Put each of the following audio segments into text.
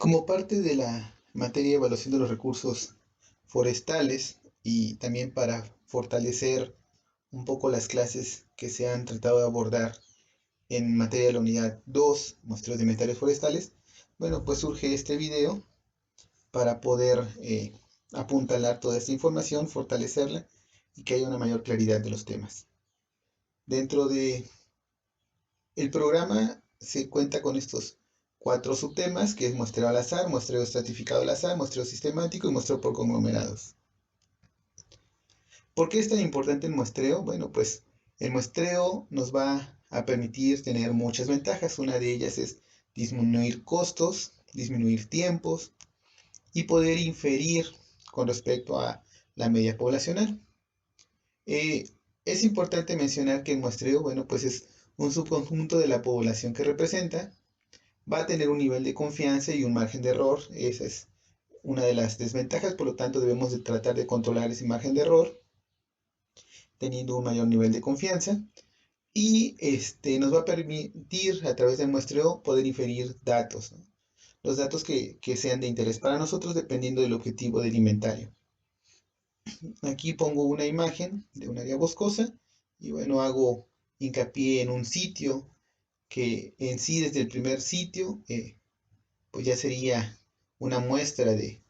Como parte de la materia de evaluación de los recursos forestales y también para fortalecer un poco las clases que se han tratado de abordar en materia de la unidad 2, muestreos de inventarios forestales, bueno, pues surge este video para poder apuntalar toda esta información, fortalecerla y que haya una mayor claridad de los temas. Dentro de el programa se cuenta con estos 4 subtemas, que es muestreo al azar, muestreo estratificado al azar, muestreo sistemático y muestreo por conglomerados. ¿Por qué es tan importante el muestreo? Bueno, pues el muestreo nos va a permitir tener muchas ventajas. Una de ellas es disminuir costos, disminuir tiempos y poder inferir con respecto a la media poblacional. Eh, es importante mencionar que el muestreo, bueno, pues es un subconjunto de la población que representa, va a tener un nivel de confianza y un margen de error. Esa es una de las desventajas, por lo tanto debemos de tratar de controlar ese margen de error teniendo un mayor nivel de confianza y nos va a permitir a través del muestreo poder inferir datos, ¿no? Los datos que sean de interés para nosotros dependiendo del objetivo del inventario. Aquí pongo una imagen de un área boscosa y bueno, hago hincapié en un sitio que en sí desde el primer sitio pues ya sería una muestra de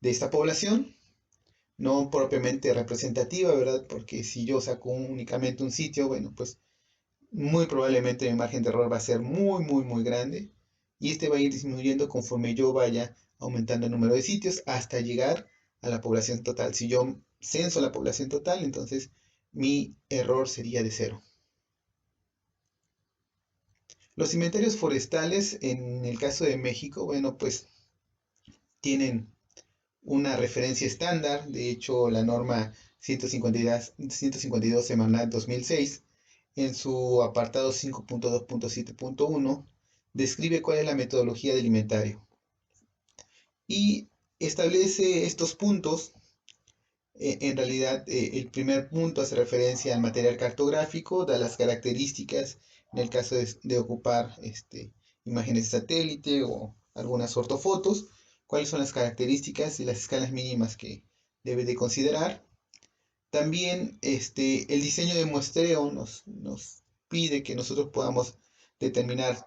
esta población, no propiamente representativa, ¿verdad? Porque si yo saco únicamente un sitio, bueno, pues muy probablemente mi margen de error va a ser muy grande y este va a ir disminuyendo conforme yo vaya aumentando el número de sitios hasta llegar a la población total. Si yo censo la población total, entonces mi error sería de 0. Los inventarios forestales, en el caso de México, bueno, pues tienen una referencia estándar. De hecho, la norma 152 semanal 2006, en su apartado 5.2.7.1, describe cuál es la metodología del inventario y establece estos puntos. En realidad, el primer punto hace referencia al material cartográfico, da las características en el caso de ocupar imágenes de satélite o algunas ortofotos, cuáles son las características y las escalas mínimas que debe de considerar. También el diseño de muestreo nos pide que nosotros podamos determinar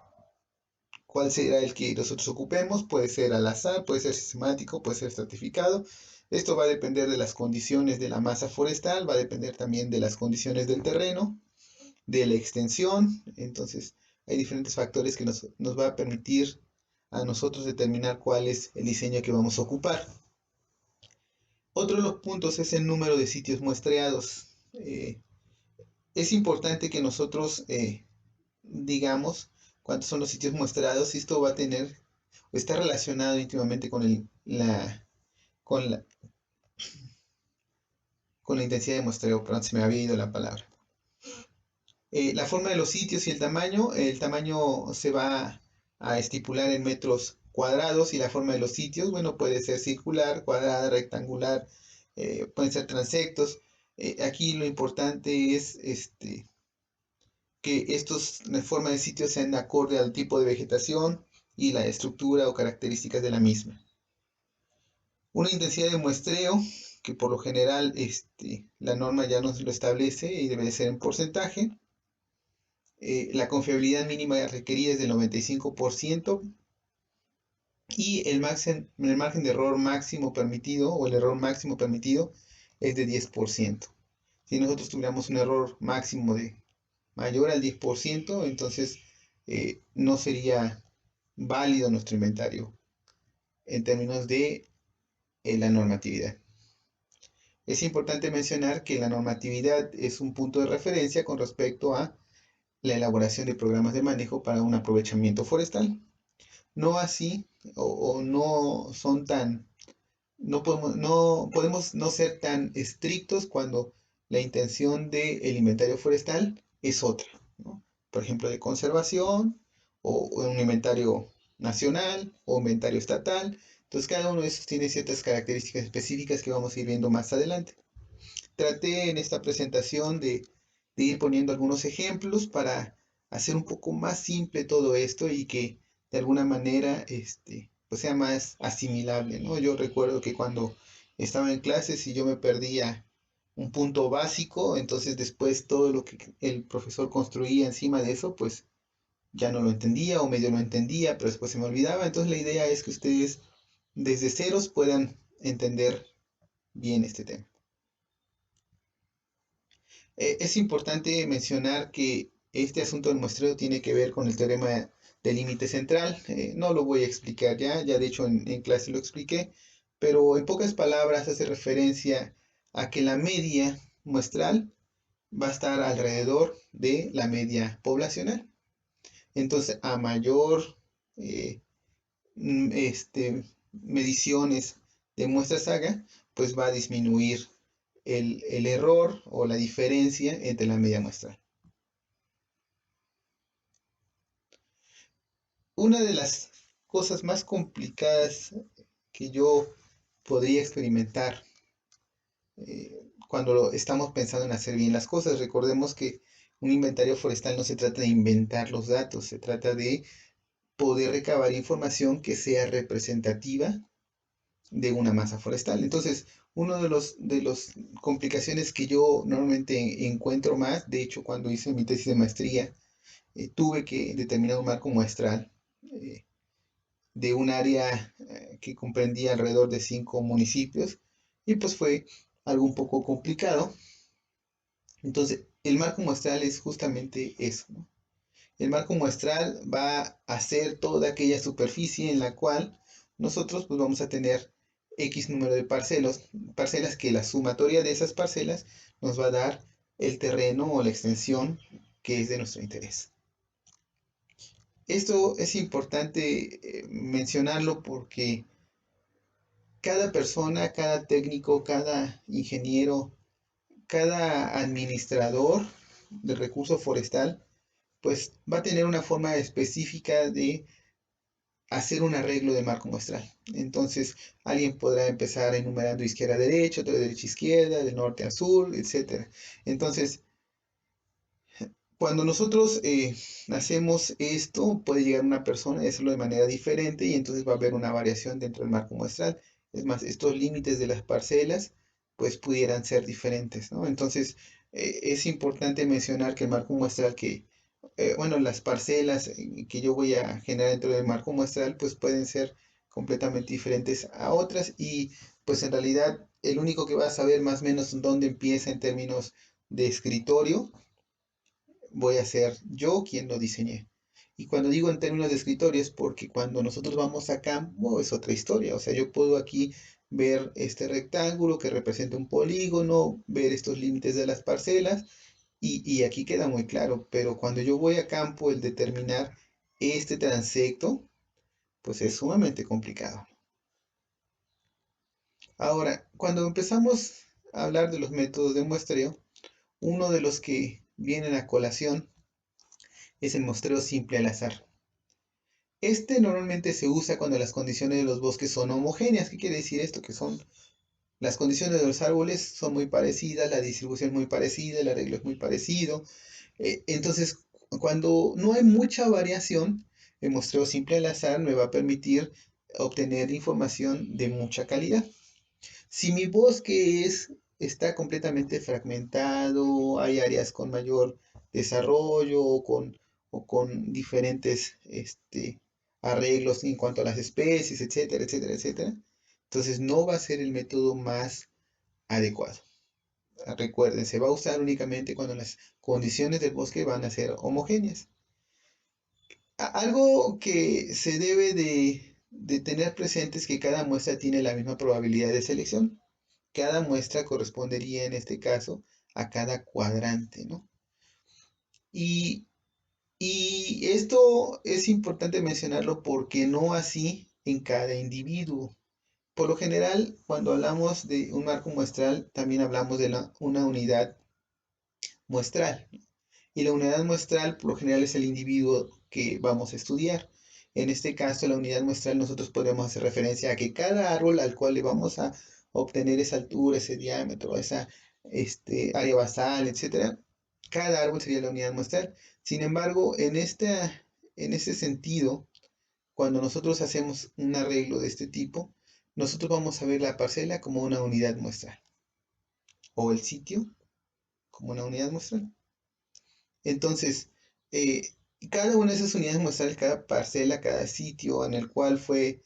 cuál será el que nosotros ocupemos. Puede ser al azar, puede ser sistemático, puede ser estratificado. Esto va a depender de las condiciones de la masa forestal, va a depender también de las condiciones del terreno, de la extensión. Entonces hay diferentes factores que nos va a permitir a nosotros determinar cuál es el diseño que vamos a ocupar. Otro de los puntos es el número de sitios muestreados. Es importante que nosotros digamos cuántos son los sitios muestreados y esto va a tener, está relacionado íntimamente con la, con la intensidad de muestreo. Perdón, se me había ido la palabra. La forma de los sitios y el tamaño se va a estipular en metros cuadrados y la forma de los sitios, bueno, puede ser circular, cuadrada, rectangular, pueden ser transectos. Aquí lo importante es que estos formas de sitios sean acorde al tipo de vegetación y la estructura o características de la misma. Una intensidad de muestreo que por lo general la norma ya nos lo establece y debe de ser en porcentaje. La confiabilidad mínima requerida es del 95% y el margen de error máximo permitido o el error máximo permitido es de 10%. Si nosotros tuviéramos un error máximo de mayor al 10%, entonces no sería válido nuestro inventario en términos de la normatividad. Es importante mencionar que la normatividad es un punto de referencia con respecto a la elaboración de programas de manejo para un aprovechamiento forestal. No así, o no son tan, no podemos no ser tan estrictos cuando la intención del inventario forestal es otra, ¿no? Por ejemplo, de conservación, o un inventario nacional, o inventario estatal. Entonces, cada uno de esos tiene ciertas características específicas que vamos a ir viendo más adelante. Traté en esta presentación de ir poniendo algunos ejemplos para hacer un poco más simple todo esto y que de alguna manera pues sea más asimilable, ¿no? Yo recuerdo que cuando estaba en clases y yo me perdía un punto básico, entonces después todo lo que el profesor construía encima de eso, pues ya no lo entendía o medio lo entendía, pero después se me olvidaba. Entonces la idea es que ustedes desde ceros puedan entender bien este tema. Es importante mencionar que este asunto del muestreo tiene que ver con el teorema del límite central. No lo voy a explicar ya de hecho en clase lo expliqué, pero en pocas palabras hace referencia a que la media muestral va a estar alrededor de la media poblacional. Entonces, a mayor eh, mediciones de muestras haga, pues va a disminuir el error o la diferencia entre la media muestral. Una de las cosas más complicadas que yo podría experimentar cuando estamos pensando en hacer bien las cosas, recordemos que un inventario forestal no se trata de inventar los datos, se trata de poder recabar información que sea representativa de una masa forestal. Entonces, uno de los complicaciones que yo normalmente encuentro más, de hecho, cuando hice mi tesis de maestría, tuve que determinar un marco muestral de un área que comprendía alrededor de 5 municipios y pues fue algo un poco complicado. Entonces, el marco muestral es justamente eso, ¿no? El marco muestral va a ser toda aquella superficie en la cual nosotros pues vamos a tener X número de parcelas que la sumatoria de esas parcelas nos va a dar el terreno o la extensión que es de nuestro interés. Esto es importante mencionarlo porque cada persona, cada técnico, cada ingeniero, cada administrador del recurso forestal, pues va a tener una forma específica de hacer un arreglo de marco muestral. Entonces, alguien podrá empezar enumerando izquierda a derecha, otro de derecha a izquierda, de norte a sur, etc. Entonces, cuando nosotros hacemos esto, puede llegar una persona y hacerlo de manera diferente y entonces va a haber una variación dentro del marco muestral. Es más, estos límites de las parcelas pues pudieran ser diferentes, ¿no? Entonces, es importante mencionar que el marco muestral bueno, las parcelas que yo voy a generar dentro del marco muestral pues pueden ser completamente diferentes a otras y pues en realidad el único que va a saber más o menos dónde empieza en términos de escritorio voy a ser yo quien lo diseñé. Y cuando digo en términos de escritorio es porque cuando nosotros vamos a campo es otra historia. O sea, yo puedo aquí ver este rectángulo que representa un polígono, ver estos límites de las parcelas y aquí queda muy claro. Pero cuando yo voy a campo, el determinar este transecto, pues es sumamente complicado. Ahora, cuando empezamos a hablar de los métodos de muestreo, uno de los que vienen a colación es el muestreo simple al azar. Este normalmente se usa cuando las condiciones de los bosques son homogéneas. ¿Qué quiere decir esto? Que son las condiciones de los árboles son muy parecidas, la distribución es muy parecida, el arreglo es muy parecido. Entonces, cuando no hay mucha variación, el muestreo simple al azar me va a permitir obtener información de mucha calidad. Si mi bosque está completamente fragmentado, hay áreas con mayor desarrollo o con diferentes arreglos en cuanto a las especies, etcétera, etcétera, etcétera, entonces no va a ser el método más adecuado. Recuerden, se va a usar únicamente cuando las condiciones del bosque van a ser homogéneas. Algo que se debe de tener presente es que cada muestra tiene la misma probabilidad de selección. Cada muestra correspondería en este caso a cada cuadrante, ¿no? Y, y esto es importante mencionarlo porque no así en cada individuo. Por lo general, cuando hablamos de un marco muestral, también hablamos de una unidad muestral. Y la unidad muestral, por lo general, es el individuo que vamos a estudiar. En este caso, la unidad muestral, nosotros podemos hacer referencia a que cada árbol al cual le vamos a obtener esa altura, ese diámetro, esa área basal, etcétera, cada árbol sería la unidad muestral. Sin embargo, en este sentido, cuando nosotros hacemos un arreglo de este tipo, nosotros vamos a ver la parcela como una unidad muestral o el sitio como una unidad muestral. Entonces, eh, cada una de esas unidades muestrales, cada parcela, cada sitio en el cual fue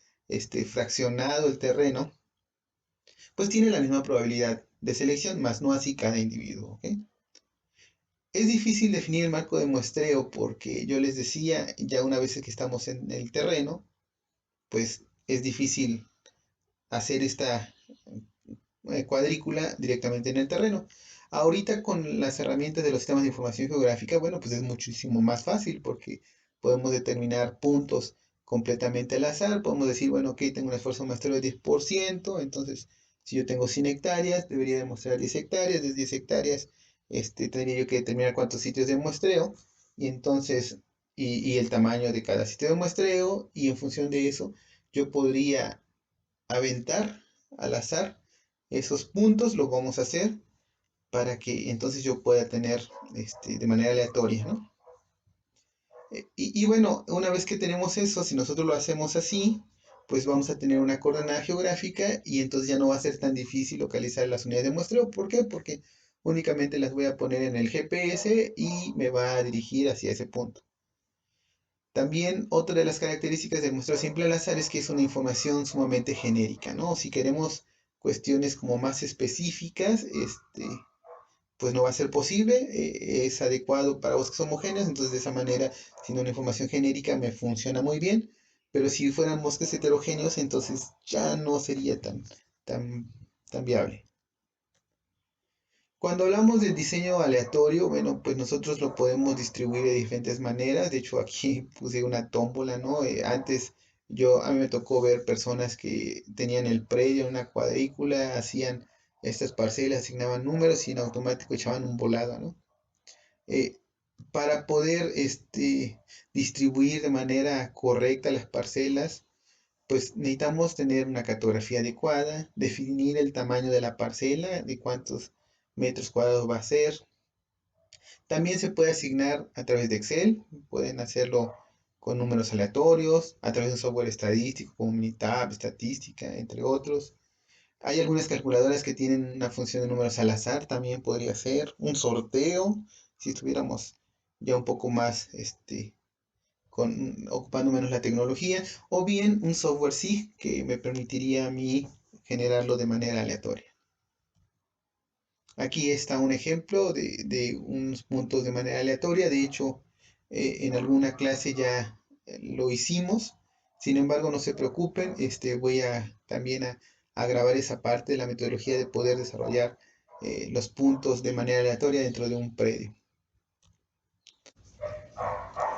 fraccionado el terreno, pues tiene la misma probabilidad de selección, más no así cada individuo. ¿Ok? Es difícil definir el marco de muestreo porque yo les decía, ya una vez que estamos en el terreno, pues es difícil hacer esta cuadrícula directamente en el terreno. Ahorita con las herramientas de los sistemas de información geográfica, bueno, pues es muchísimo más fácil porque podemos determinar puntos completamente al azar. Podemos decir, bueno, ok, tengo un esfuerzo muestreo de 10%, entonces si yo tengo 100 hectáreas, debería demostrar 10 hectáreas, de 10 hectáreas, tendría yo que determinar cuántos sitios de muestreo y entonces, y el tamaño de cada sitio de muestreo, y en función de eso, yo podría aventar al azar esos puntos, los vamos a hacer para que entonces yo pueda tener de manera aleatoria, ¿no? Y bueno, una vez que tenemos eso, si nosotros lo hacemos así, pues vamos a tener una coordenada geográfica y entonces ya no va a ser tan difícil localizar las unidades de muestreo. ¿Por qué? Porque únicamente las voy a poner en el GPS y me va a dirigir hacia ese punto. También otra de las características del muestreo simple al azar es que es una información sumamente genérica, ¿no? Si queremos cuestiones como más específicas, pues no va a ser posible, es adecuado para bosques homogéneos, entonces de esa manera, siendo una información genérica, me funciona muy bien, pero si fueran bosques heterogéneos, entonces ya no sería tan, tan viable. Cuando hablamos del diseño aleatorio, bueno, pues nosotros lo podemos distribuir de diferentes maneras. De hecho, aquí puse una tómbola, ¿no? Antes a mí me tocó ver personas que tenían el predio en una cuadrícula, hacían estas parcelas, asignaban números y en automático echaban un volado, ¿no? Eh, para poder distribuir de manera correcta las parcelas, pues necesitamos tener una cartografía adecuada, definir el tamaño de la parcela, de cuántos metros cuadrados va a ser. También se puede asignar a través de Excel, pueden hacerlo con números aleatorios, a través de un software estadístico como Minitab, Estadística, entre otros. Hay algunas calculadoras que tienen una función de números al azar, también podría ser un sorteo, si estuviéramos ya un poco más ocupando menos la tecnología, o bien un software SIG que me permitiría a mí generarlo de manera aleatoria. Aquí está un ejemplo de unos puntos de manera aleatoria. De hecho, en alguna clase ya lo hicimos. Sin embargo, no se preocupen. Voy también a grabar esa parte de la metodología de poder desarrollar los puntos de manera aleatoria dentro de un predio.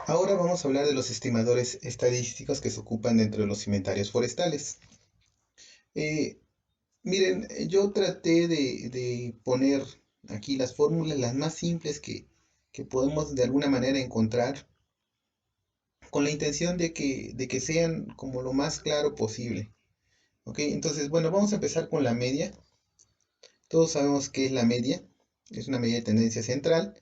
Ahora vamos a hablar de los estimadores estadísticos que se ocupan dentro de los inventarios forestales. Eh, Miren, yo traté de poner aquí las fórmulas, las más simples que podemos de alguna manera encontrar, con la intención de que sean como lo más claro posible. ¿Ok? Entonces, bueno, vamos a empezar con la media. Todos sabemos qué es la media. Es una media de tendencia central.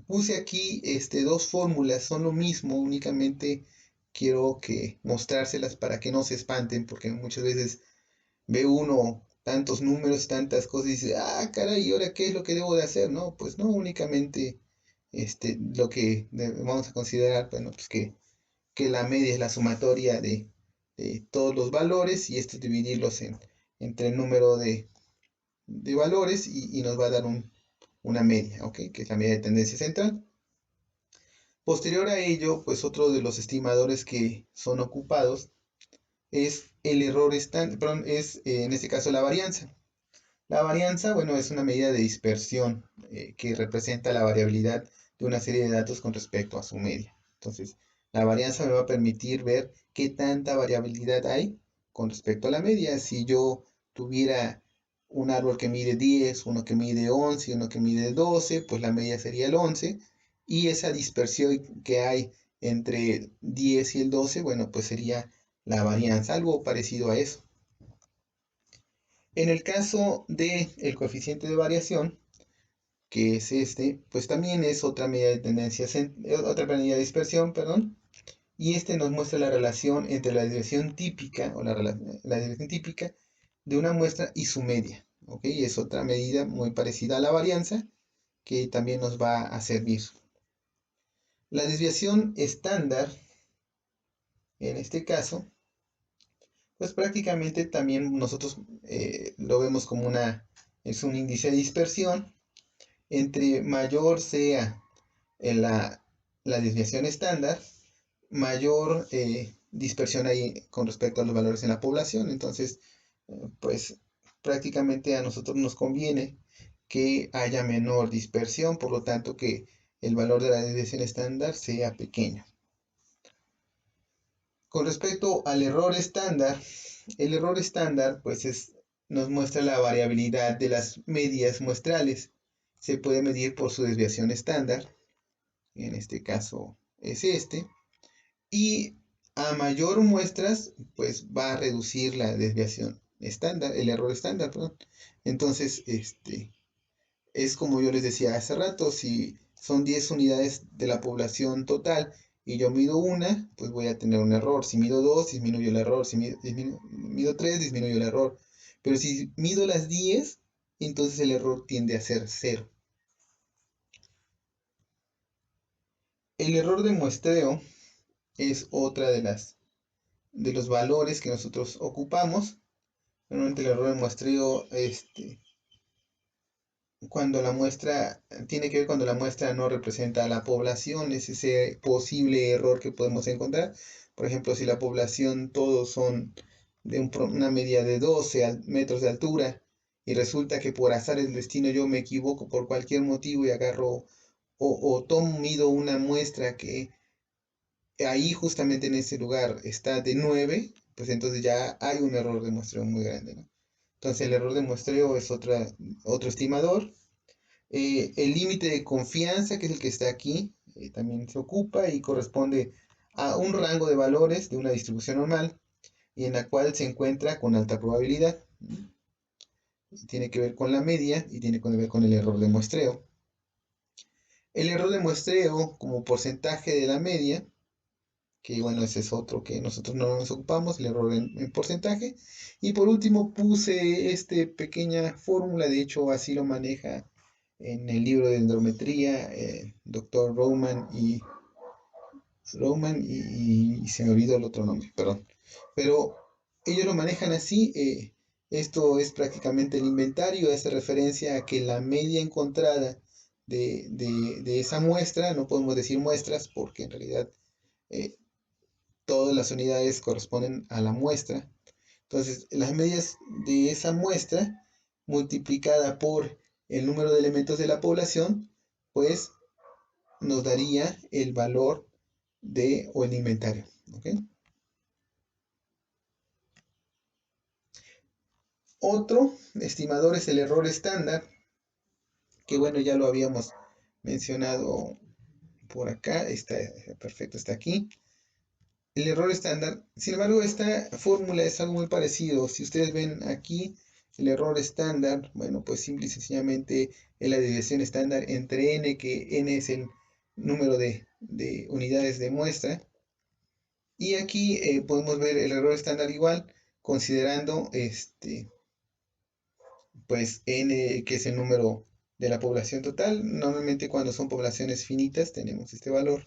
Puse aquí dos fórmulas, son lo mismo, únicamente quiero mostrárselas para que no se espanten, porque muchas veces ve uno tantos números, tantas cosas y dice, ah, caray, ¿y ahora qué es lo que debo de hacer? No, pues no, únicamente lo que vamos a considerar, bueno, pues que la media es la sumatoria de todos los valores y esto dividirlos entre el número de valores y nos va a dar una media, ¿ok? Que es la media de tendencia central. Posterior a ello, pues otro de los estimadores que son ocupados es el error estándar, perdón, es en este caso la varianza. La varianza, bueno, es una medida de dispersión que representa la variabilidad de una serie de datos con respecto a su media. Entonces, la varianza me va a permitir ver qué tanta variabilidad hay con respecto a la media. Si yo tuviera un árbol que mide 10, uno que mide 11 y uno que mide 12, pues la media sería el 11. Y esa dispersión que hay entre 10 y el 12, bueno, pues sería la varianza, algo parecido a eso. En el caso del coeficiente de variación, que es pues también es otra medida de tendencia, otra medida de dispersión, perdón, y este nos muestra la relación entre la desviación típica o la desviación típica de una muestra y su media. ¿Ok? Es otra medida muy parecida a la varianza que también nos va a servir. La desviación estándar, en este caso, pues prácticamente también nosotros lo vemos como es un índice de dispersión. Entre mayor sea la desviación estándar, mayor dispersión hay con respecto a los valores en la población. Entonces, pues prácticamente a nosotros nos conviene que haya menor dispersión, por lo tanto que el valor de la desviación estándar sea pequeño. Con respecto al error estándar, el error estándar pues nos muestra la variabilidad de las medias muestrales. Se puede medir por su desviación estándar, en este caso es este, y a mayor muestras pues va a reducir la desviación estándar, el error estándar, perdón. Entonces, es como yo les decía hace rato, si son 10 unidades de la población total y yo mido una, pues voy a tener un error. Si mido dos, disminuyo el error. Si mido tres, disminuyo el error. Pero si mido las 10, entonces el error tiende a ser cero. El error de muestreo es otra de los valores que nosotros ocupamos. Normalmente el error de muestreo, cuando la muestra, tiene que ver cuando la muestra no representa a la población, es ese posible error que podemos encontrar. Por ejemplo, si la población todos son de una media de 12 metros de altura y resulta que por azar del destino yo me equivoco por cualquier motivo y agarro mido una muestra que ahí justamente en ese lugar está de 9, pues entonces ya hay un error de muestreo muy grande, ¿no? Entonces el error de muestreo es otro estimador. El límite de confianza, que es el que está aquí, también se ocupa y corresponde a un rango de valores de una distribución normal y en la cual se encuentra con alta probabilidad. Tiene que ver con la media y tiene que ver con el error de muestreo. El error de muestreo como porcentaje de la media, que bueno, ese es otro que nosotros no nos ocupamos, el error en porcentaje. Y por último puse esta pequeña fórmula, de hecho así lo maneja en el libro de dendrometría, doctor y se me olvidó el otro nombre, perdón. Pero ellos lo manejan así. Esto es prácticamente el inventario, hace referencia a que la media encontrada de esa muestra, no podemos decir muestras porque en realidad eh, todas las unidades corresponden a la muestra. Entonces, las medias de esa muestra multiplicada por el número de elementos de la población, pues nos daría el valor o el inventario. ¿Okay? Otro estimador es el error estándar, que bueno, ya lo habíamos mencionado por acá, está perfecto, está aquí. El error estándar, sin embargo, esta fórmula es algo muy parecido. Si ustedes ven aquí, el error estándar, bueno, pues simple y sencillamente es la desviación estándar entre n, que n es el número de unidades de muestra. Y aquí podemos ver el error estándar igual, considerando pues n, que es el número de la población total. Normalmente cuando son poblaciones finitas tenemos este valor.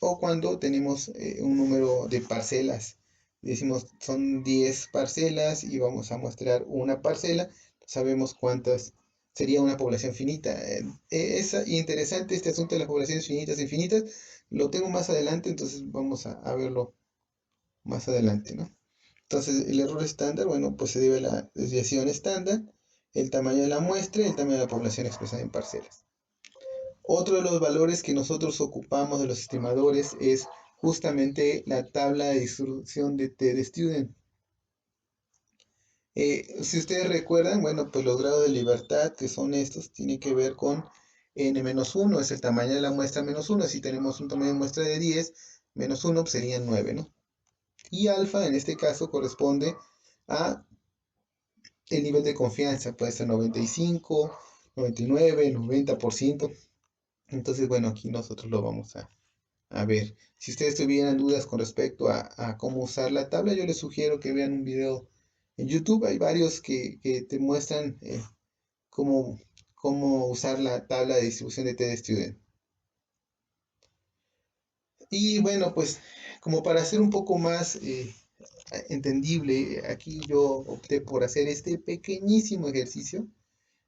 O cuando tenemos un número de parcelas. Decimos son 10 parcelas y vamos a mostrar una parcela. Sabemos cuántas sería una población finita. Es interesante este asunto de las poblaciones finitas e infinitas. Lo tengo más adelante, entonces vamos a verlo más adelante, ¿no? Entonces, el error estándar, bueno, pues se debe a la desviación estándar, el tamaño de la muestra y el tamaño de la población expresada en parcelas. Otro de los valores que nosotros ocupamos de los estimadores es justamente la tabla de distribución de TD-Student. Si ustedes recuerdan, bueno, pues los grados de libertad, que son estos, tienen que ver con n-1, es el tamaño de la muestra menos 1. Si tenemos un tamaño de muestra de 10, menos 1 pues serían 9, ¿no? Y alfa en este caso corresponde a el nivel de confianza, puede ser 95, 99, 90%. Entonces, bueno, aquí nosotros lo vamos A ver, si ustedes tuvieran dudas con respecto a cómo usar la tabla, yo les sugiero que vean un video en YouTube. Hay varios que te muestran cómo, cómo usar la tabla de distribución de TDStudent. Y bueno, pues como para hacer un poco más entendible, aquí yo opté por hacer este pequeñísimo ejercicio.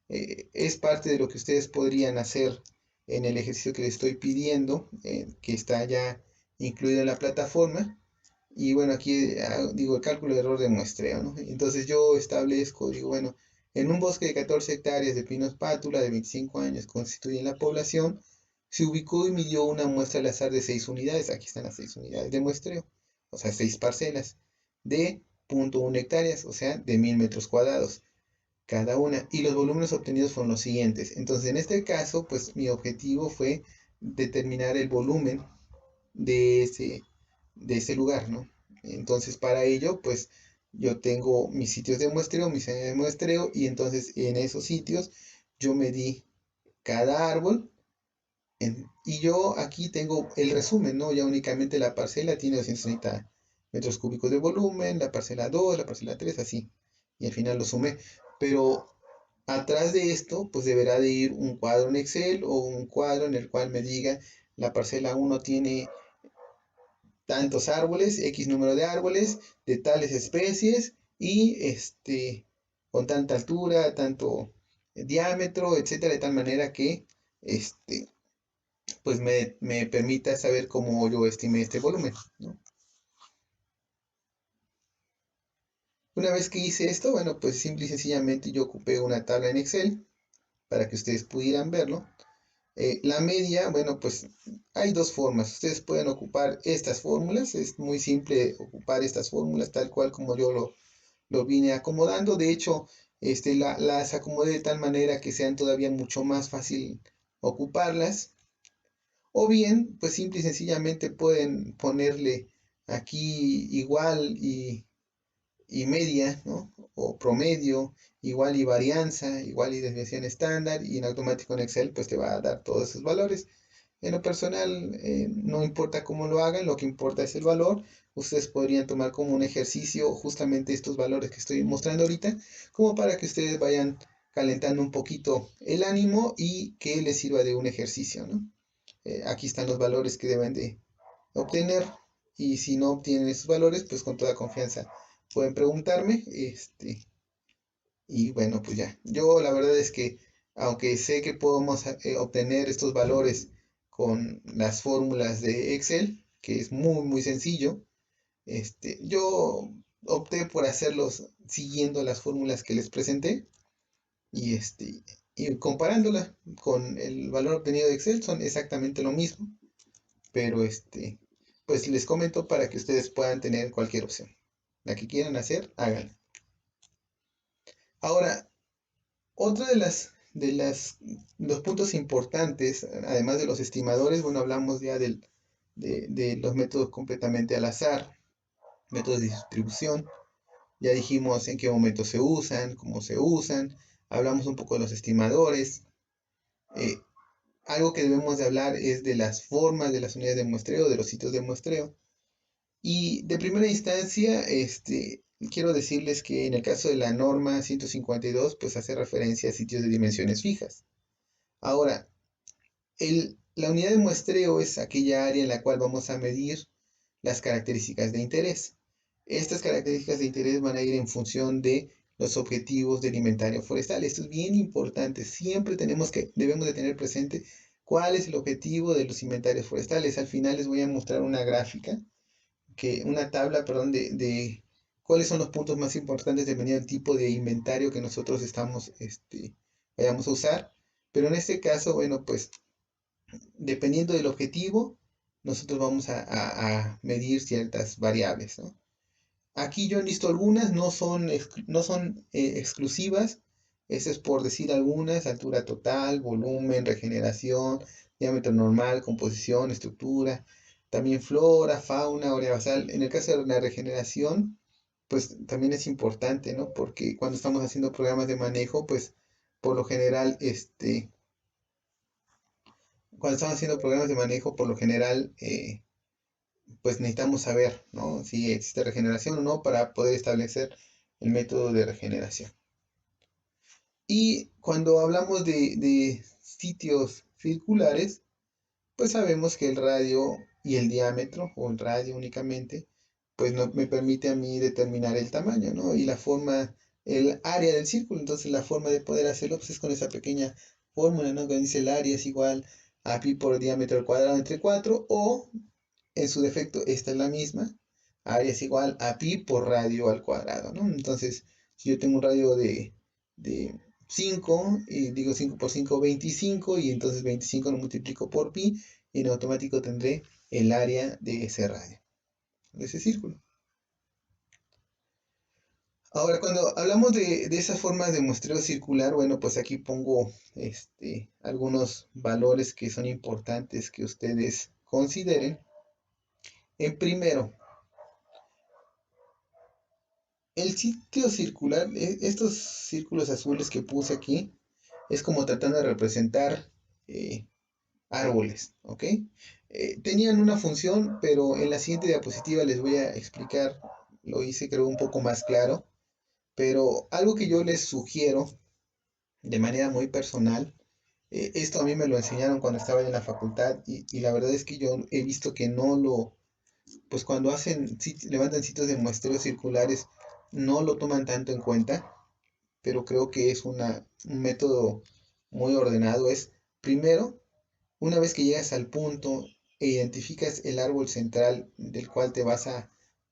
Es parte de lo que ustedes podrían hacer en el ejercicio que les estoy pidiendo, que está ya incluido en la plataforma. Y bueno, aquí digo el cálculo de error de muestreo, ¿no? Entonces yo establezco, digo, bueno, en un bosque de 14 hectáreas de pinos pátula de 25 años constituyen la población, se ubicó y midió una muestra al azar de 6 unidades, aquí están las 6 unidades de muestreo, o sea, 6 parcelas, de 0.1 hectáreas, o sea, de 1000 metros cuadrados cada una. Y los volúmenes obtenidos fueron los siguientes. Entonces, en este caso, pues mi objetivo fue determinar el volumen de ese lugar, ¿no? Entonces, para ello, pues yo tengo mis sitios de muestreo, mis áreas de muestreo, y entonces en esos sitios yo medí cada árbol. Y yo aquí tengo el resumen, ¿no? Ya únicamente la parcela tiene 230 metros cúbicos de volumen, la parcela 2, la parcela 3, así. Y al final lo sumé. Pero atrás de esto, pues deberá de ir un cuadro en Excel o un cuadro en el cual me diga la parcela 1 tiene tantos árboles, X número de árboles, de tales especies y con tanta altura, tanto diámetro, etcétera, de tal manera que pues me permita saber cómo yo estimé este volumen, ¿no? Una vez que hice esto, bueno, pues simple y sencillamente yo ocupé una tabla en Excel para que ustedes pudieran verlo. La media, bueno, pues hay dos formas. Ustedes pueden ocupar estas fórmulas. Es muy simple ocupar estas fórmulas tal cual como yo lo vine acomodando. De hecho, las acomodé de tal manera que sean todavía mucho más fácil ocuparlas. O bien, pues simple y sencillamente pueden ponerle aquí igual y media, ¿no? O promedio, igual y varianza, igual y desviación estándar, y en automático en Excel pues te va a dar todos esos valores. En lo personal, no importa cómo lo hagan, lo que importa es el valor. Ustedes podrían tomar como un ejercicio justamente estos valores que estoy mostrando ahorita, como para que ustedes vayan calentando un poquito el ánimo y que les sirva de un ejercicio, ¿no? Aquí están los valores que deben de obtener, y si no obtienen esos valores, pues con toda confianza pueden preguntarme, y bueno, pues ya. Yo la verdad es que, aunque sé que podemos obtener estos valores con las fórmulas de Excel, que es muy, muy sencillo, yo opté por hacerlos siguiendo las fórmulas que les presenté, y y comparándola con el valor obtenido de Excel son exactamente lo mismo, pero pues les comento para que ustedes puedan tener cualquier opción. La que quieran hacer, háganla. Ahora, otra de los puntos importantes, además de los estimadores, bueno, hablamos ya de los métodos completamente al azar, métodos de distribución, ya dijimos en qué momento se usan, cómo se usan, hablamos un poco de los estimadores. eh, Algo que debemos de hablar es de las formas de las unidades de muestreo, de los sitios de muestreo. Y de primera instancia, quiero decirles que en el caso de la norma 152, pues hace referencia a sitios de dimensiones fijas. Ahora, la unidad de muestreo es aquella área en la cual vamos a medir las características de interés. Estas características de interés van a ir en función de los objetivos del inventario forestal. Esto es bien importante. Siempre debemos de tener presente cuál es el objetivo de los inventarios forestales. Al final les voy a mostrar una tabla, perdón, de cuáles son los puntos más importantes dependiendo del tipo de inventario que nosotros vayamos a usar. Pero en este caso, bueno, pues dependiendo del objetivo, nosotros vamos a medir ciertas variables, ¿no? Aquí yo listo algunas, no son exclusivas. Eso es por decir algunas: altura total, volumen, regeneración, diámetro normal, composición, estructura, también flora, fauna, área basal. En el caso de la regeneración, pues también es importante, ¿no? Porque cuando estamos haciendo programas de manejo, pues por lo general, cuando estamos haciendo programas de manejo, por lo general, pues necesitamos saber, ¿no? Si existe regeneración o no para poder establecer el método de regeneración. Y cuando hablamos de sitios circulares, pues sabemos que el radio y el diámetro, o el radio únicamente, pues no me permite a mí determinar el tamaño, ¿no? Y la forma, el área del círculo. Entonces la forma de poder hacerlo pues, es con esa pequeña fórmula, ¿no? Que dice el área es igual a pi por diámetro al cuadrado entre 4, o en su defecto esta es la misma, área es igual a pi por radio al cuadrado, ¿no? Entonces, si yo tengo un radio de 5, y digo 5 por 5, 25, y entonces 25 lo multiplico por pi, y en automático tendré el área de ese radio, de ese círculo. Ahora, cuando hablamos de esas formas de muestreo circular, bueno, pues aquí pongo algunos valores que son importantes que ustedes consideren. En primero, el sitio circular, estos círculos azules que puse aquí, es como tratando de representar eh, árboles, ¿ok? Tenían una función, pero en la siguiente diapositiva les voy a explicar, lo hice creo un poco más claro, pero algo que yo les sugiero de manera muy personal, esto a mí me lo enseñaron cuando estaba en la facultad y la verdad es que yo he visto que no lo, pues cuando levantan sitios de muestreos circulares, no lo toman tanto en cuenta, pero creo que es un método muy ordenado. Es primero, una vez que llegas al punto e identificas el árbol central del cual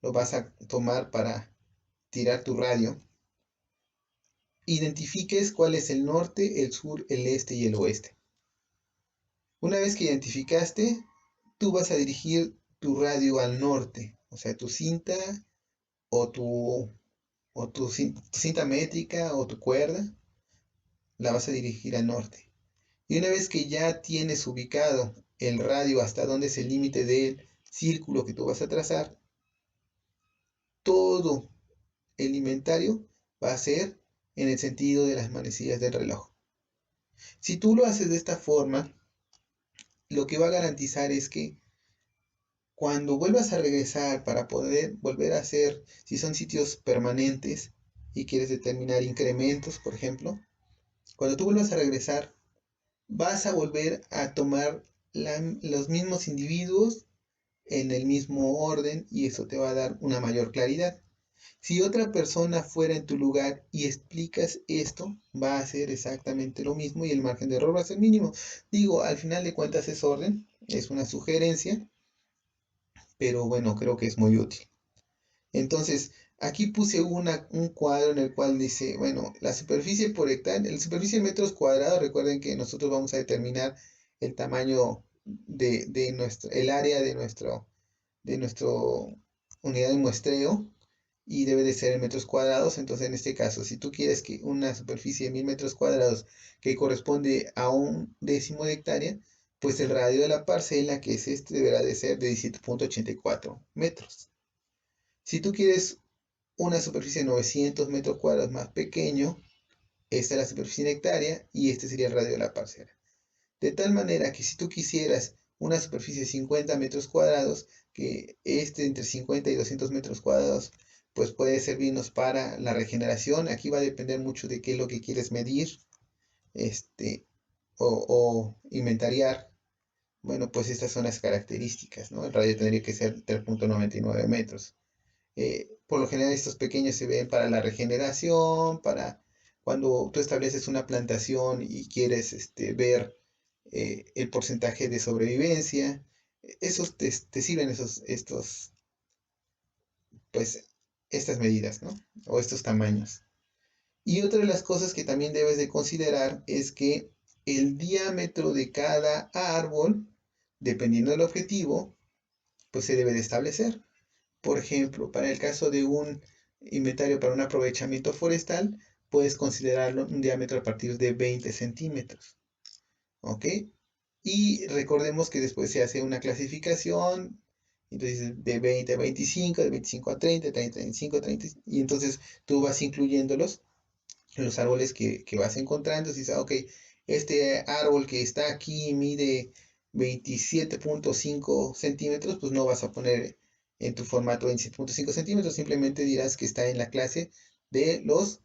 lo vas a tomar para tirar tu radio, identifiques cuál es el norte, el sur, el este y el oeste. Una vez que identificaste, tú vas a dirigir tu radio al norte, o sea, tu cinta o tu cinta métrica o tu cuerda, la vas a dirigir al norte. Y una vez que ya tienes ubicado el radio hasta donde es el límite del círculo que tú vas a trazar, todo el inventario va a ser en el sentido de las manecillas del reloj. Si tú lo haces de esta forma, lo que va a garantizar es que cuando vuelvas a regresar para poder volver a hacer, si son sitios permanentes y quieres determinar incrementos, por ejemplo, cuando tú vuelvas a regresar, vas a volver a tomar los mismos individuos en el mismo orden y eso te va a dar una mayor claridad. Si otra persona fuera en tu lugar y explicas esto, va a hacer exactamente lo mismo y el margen de error va a ser mínimo. Digo, al final de cuentas es orden, es una sugerencia, pero bueno, creo que es muy útil. Entonces, aquí puse un cuadro en el cual dice, bueno, la superficie por hectárea, la superficie en metros cuadrados, recuerden que nosotros vamos a determinar el tamaño de el área de nuestro unidad de muestreo y debe de ser en metros cuadrados. Entonces, en este caso, si tú quieres que una superficie de 1000 metros cuadrados que corresponde a un décimo de hectárea, pues el radio de la parcela, que es deberá de ser de 17.84 metros. Si tú quieres una superficie de 900 metros cuadrados más pequeño, esta es la superficie en hectárea y este sería el radio de la parcela. De tal manera que si tú quisieras una superficie de 50 metros cuadrados, que entre 50 y 200 metros cuadrados, pues puede servirnos para la regeneración. Aquí va a depender mucho de qué es lo que quieres medir o inventariar. Bueno, pues estas son las características, ¿no? El radio tendría que ser 3.99 metros. Por lo general estos pequeños se ven para la regeneración, para cuando tú estableces una plantación y quieres ver el porcentaje de sobrevivencia. Esos te sirven pues, estas medidas, ¿no? O estos tamaños. Y otra de las cosas que también debes de considerar es que el diámetro de cada árbol, dependiendo del objetivo, pues se debe de establecer. Por ejemplo, para el caso de un inventario para un aprovechamiento forestal, puedes considerarlo un diámetro a partir de 20 centímetros. ¿Ok? Y recordemos que después se hace una clasificación, entonces de 20 a 25, de 25 a 30, 30 a 25, 30, y entonces tú vas incluyéndolos en los árboles que vas encontrando. Si dices, ok, este árbol que está aquí mide 27.5 centímetros, pues no vas a poner en tu formato 27.5 centímetros, simplemente dirás que está en la clase de los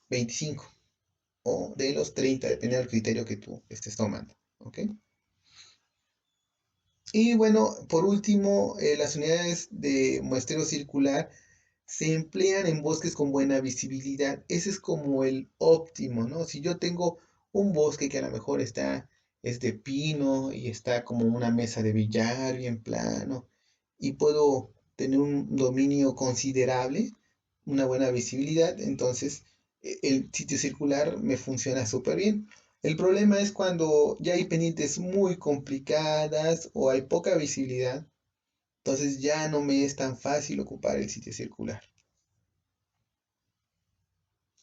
25 o de los 30, dependiendo del criterio que tú estés tomando. ¿Ok? Y bueno, por último, las unidades de muestreo circular se emplean en bosques con buena visibilidad. Ese es como el óptimo, ¿no? Si yo tengo un bosque que a lo mejor es de pino y está como una mesa de billar bien plano y puedo tener un dominio considerable, una buena visibilidad, entonces el sitio circular me funciona súper bien. El problema es cuando ya hay pendientes muy complicadas o hay poca visibilidad, entonces ya no me es tan fácil ocupar el sitio circular.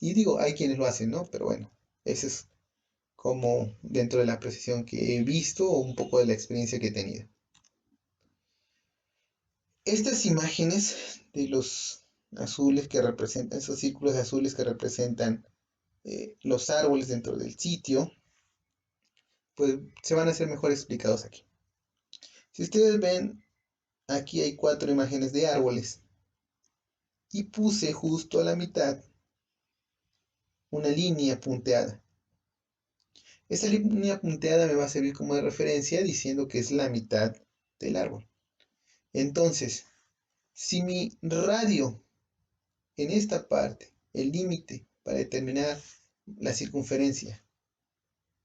Y digo, hay quienes lo hacen, ¿no? Pero bueno, eso es como dentro de la precisión que he visto o un poco de la experiencia que he tenido. Estas imágenes de los azules que representan, esos círculos azules que representan los árboles dentro del sitio, pues se van a ser mejor explicados aquí. Si ustedes ven, aquí hay 4 imágenes de árboles y puse justo a la mitad una línea punteada. Esa línea punteada me va a servir como de referencia diciendo que es la mitad del árbol. Entonces, si mi radio en esta parte, el límite para determinar la circunferencia,